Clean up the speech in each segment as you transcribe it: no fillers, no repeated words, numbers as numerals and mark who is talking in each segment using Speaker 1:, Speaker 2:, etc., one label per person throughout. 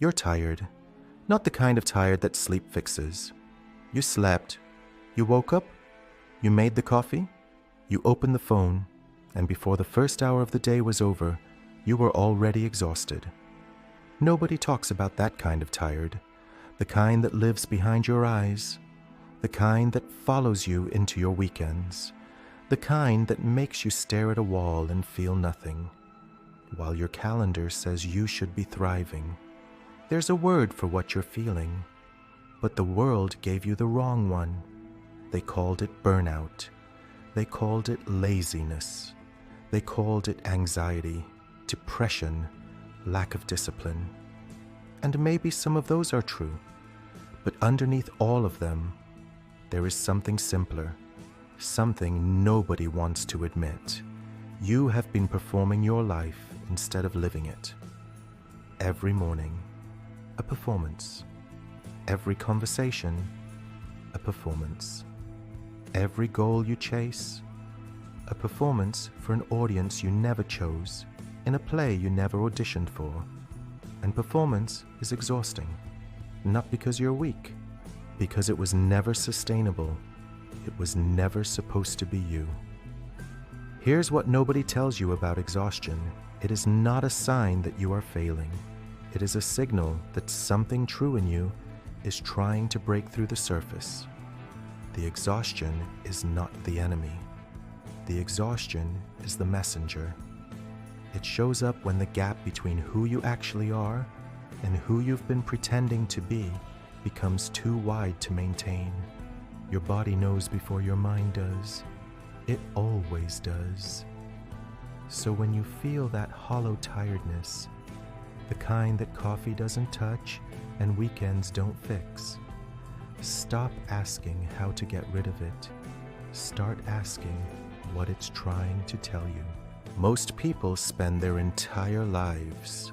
Speaker 1: You're tired, not the kind of tired that sleep fixes. You slept, you woke up, you made the coffee, you opened the phone, and before the first hour of the day was over, you were already exhausted. Nobody talks about that kind of tired, the kind that lives behind your eyes, the kind that follows you into your weekends, the kind that makes you stare at a wall and feel nothing, while your calendar says you should be thriving. There's a word for what you're feeling, but the world gave you the wrong one. They called it burnout. They called it laziness. They called it anxiety, depression, lack of discipline. And maybe some of those are true, but underneath all of them, there is something simpler, something nobody wants to admit. You have been performing your life instead of living it. Every morning, a performance. Every conversation, a performance. Every goal you chase, a performance for an audience you never chose, in a play you never auditioned for. And performance is exhausting, not because you're weak, because it was never sustainable. It was never supposed to be you. Here's what nobody tells you about exhaustion. It is not a sign that you are failing. It is a signal that something true in you is trying to break through the surface. The exhaustion is not the enemy. The exhaustion is the messenger. It shows up when the gap between who you actually are and who you've been pretending to be becomes too wide to maintain. Your body knows before your mind does. It always does. So when you feel that hollow tiredness, the kind that coffee doesn't touch and weekends don't fix, stop asking how to get rid of it. Start asking what it's trying to tell you. Most people spend their entire lives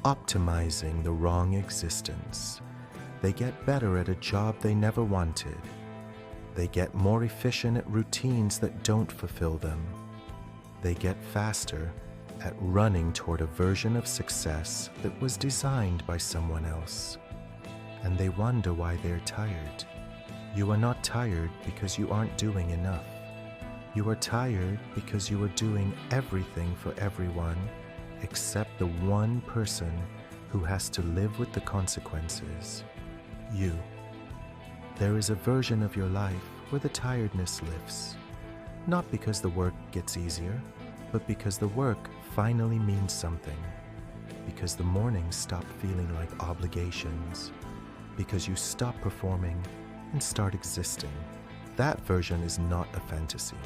Speaker 1: optimizing the wrong existence. They get better at a job they never wanted. They get more efficient at routines that don't fulfill them. They get faster at running toward a version of success that was designed by someone else. And they wonder why they're tired. You are not tired because you aren't doing enough. You are tired because you are doing everything for everyone except the one person who has to live with the consequences. You. There is a version of your life where the tiredness lifts, not because the work gets easier, but because the work finally means something, because the mornings stop feeling like obligations, because you stop performing and start existing. That version is not a fantasy.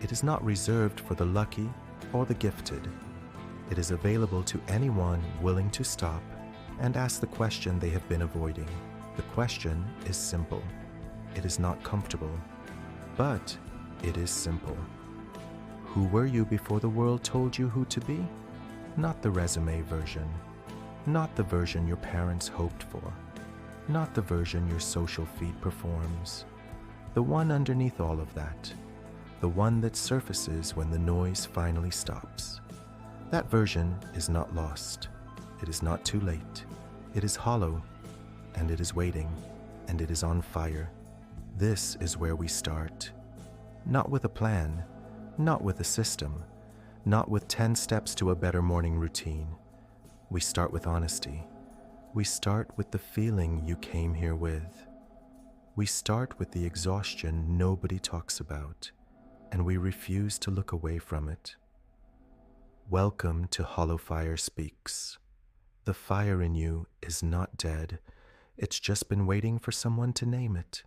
Speaker 1: It is not reserved for the lucky or the gifted. It is available to anyone willing to stop and ask the question they have been avoiding. The question is simple. It is not comfortable, but it is simple. Who were you before the world told you who to be? Not the resume version, not the version your parents hoped for, not the version your social feed performs. The one underneath all of that, the one that surfaces when the noise finally stops. That version is not lost. It is not too late. It is hollow, and it is waiting, and it is on fire. This is where we start. Not with a plan, not with a system, not with 10 steps to a better morning routine. We start with honesty. We start with the feeling you came here with. We start with the exhaustion nobody talks about, and we refuse to look away from it. Welcome to HollowFireSpeaks. The fire in you is not dead. It's just been waiting for someone to name it.